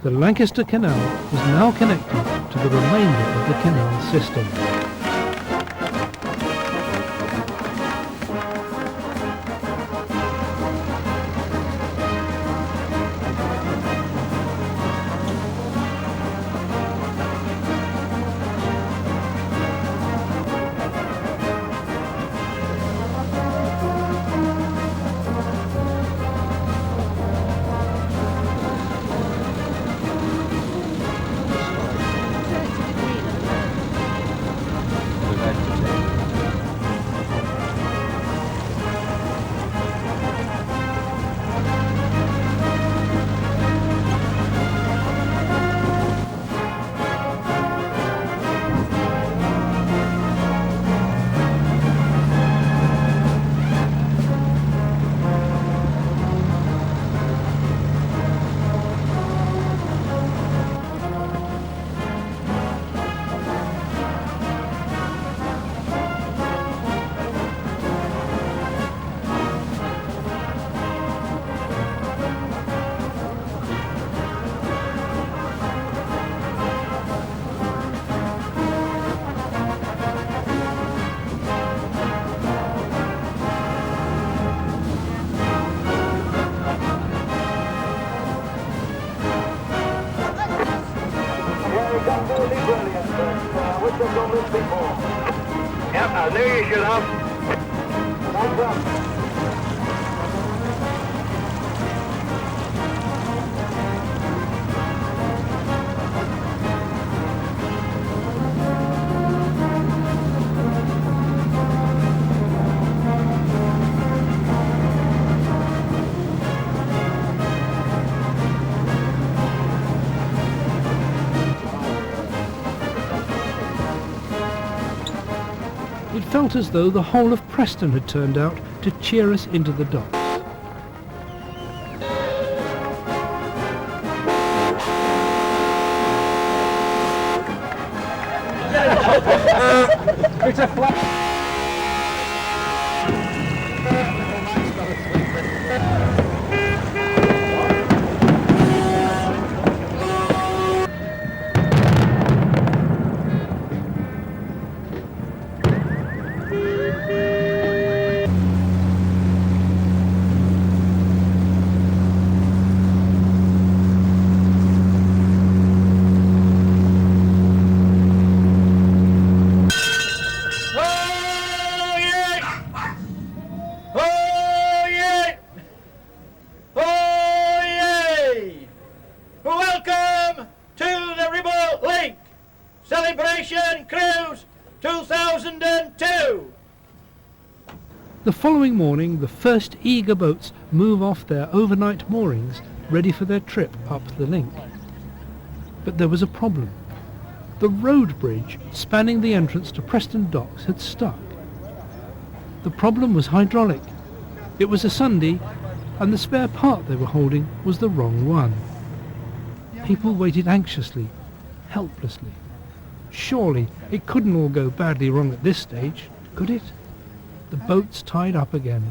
The Lancaster Canal is now connected to the remainder of the canal system. absolutely brilliant. I wish I'd done this before. Yep, I knew you should have. Thanks, sir. It felt as though the whole of Preston had turned out to cheer us into the docks. It's a flat. Welcome to the Ribble Link Celebration Cruise 2002. The following morning, the first eager boats move off their overnight moorings, ready for their trip up the link. But there was a problem. The road bridge spanning the entrance to Preston Docks had stuck. The problem was hydraulic. It was a Sunday, and the spare part they were holding was the wrong one. People waited anxiously, helplessly. Surely it couldn't all go badly wrong at this stage, could it? The boats tied up again.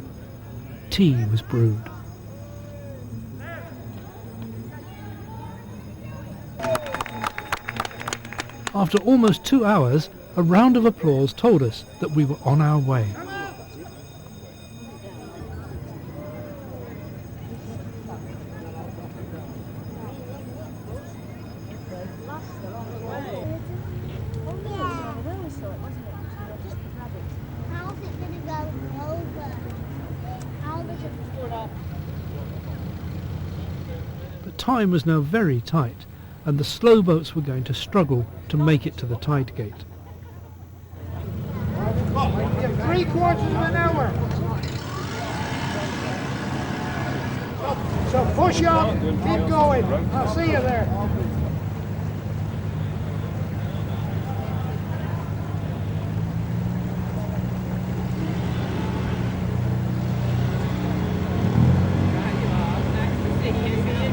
Tea was brewed. After almost 2 hours, a round of applause told us that we were on our way. But time was now very tight, and the slow boats were going to struggle to make it to the tide gate. 3/4 of an hour. So push on, keep going. I'll see you there.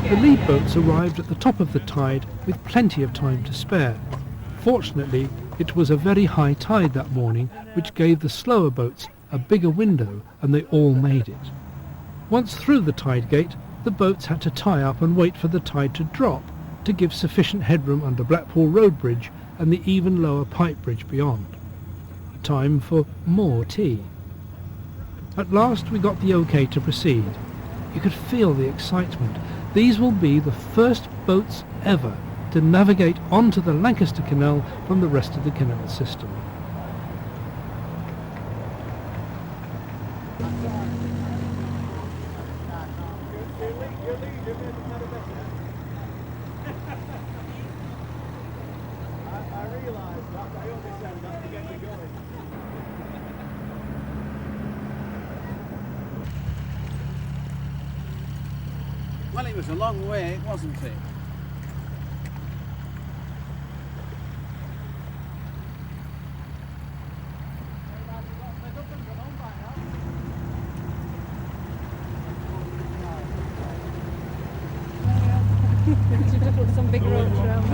The lead boats arrived at the top of the tide with plenty of time to spare. Fortunately, it was a very high tide that morning, which gave the slower boats a bigger window, and they all made it. Once through the tide gate, the boats had to tie up and wait for the tide to drop to give sufficient headroom under Blackpool Road Bridge and the even lower Pipe Bridge beyond. Time for more tea. At last we got the OK to proceed. You could feel the excitement. These will be the first boats ever to navigate onto the Lancaster Canal from the rest of the canal system. Well, it was a long way, wasn't it? Should have put some big ropes around.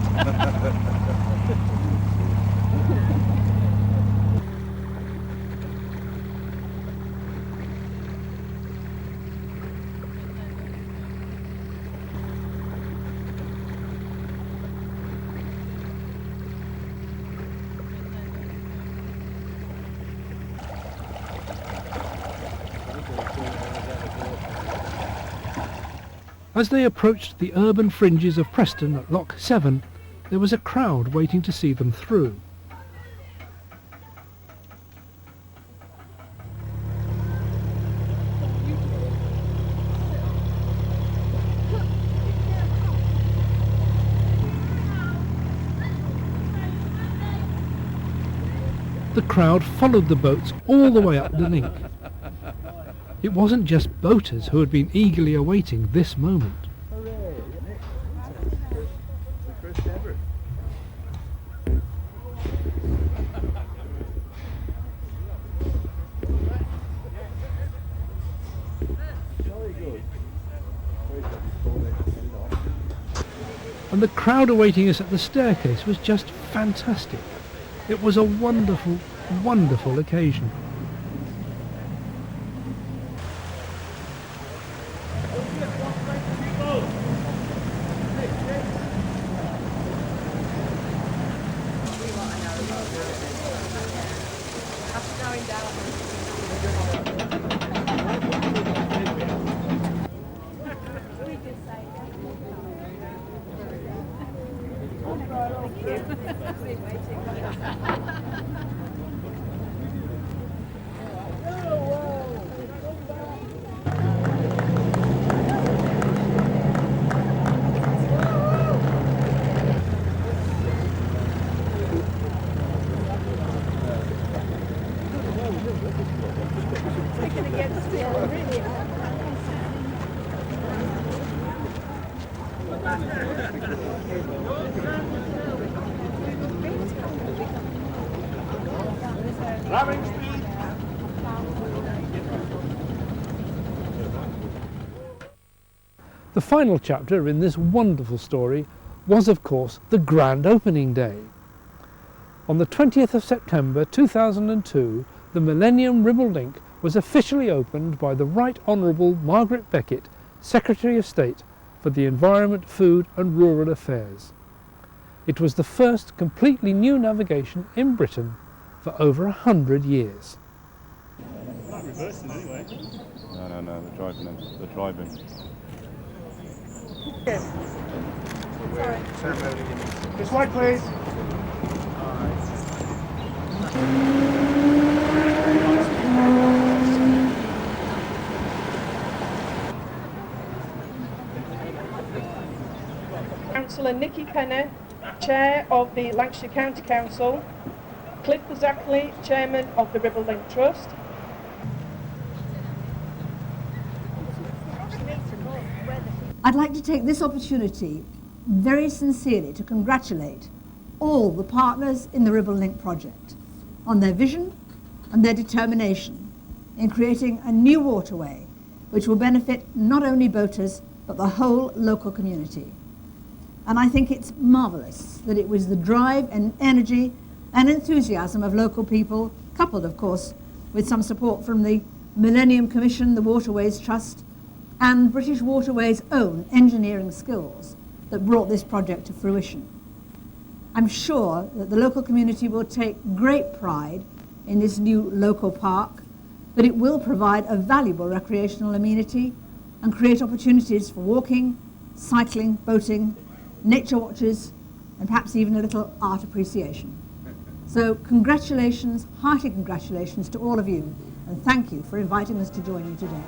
As they approached the urban fringes of Preston at Lock 7, there was a crowd waiting to see them through. The crowd followed the boats all the way up the link. It wasn't just boaters who had been eagerly awaiting this moment. And the crowd awaiting us at the staircase was just fantastic. It was a wonderful, wonderful occasion. The final chapter in this wonderful story was, of course, the grand opening day. On the 20th of September 2002, the Millennium Ribble link was officially opened by the Right Honourable Margaret Beckett, Secretary of State for the Environment, Food and Rural Affairs. It was the first completely new navigation in Britain for over 100 years. Not reversing anyway. No, they're driving. Yes. Sorry. This way, please. Councillor Nicky Penner, Chair of the Lancashire County Council, Cliff Zackley, Chairman of the Ribble Link Trust. I'd like to take this opportunity very sincerely to congratulate all the partners in the Ribble Link project on their vision and their determination in creating a new waterway which will benefit not only boaters but the whole local community. And I think it's marvellous that it was the drive and energy and enthusiasm of local people, coupled of course with some support from the Millennium Commission, the Waterways Trust and British Waterways' own engineering skills that brought this project to fruition. I'm sure that the local community will take great pride in this new local park, that it will provide a valuable recreational amenity and create opportunities for walking, cycling, boating, nature watches, and perhaps even a little art appreciation. So congratulations, hearty congratulations to all of you, and thank you for inviting us to join you today.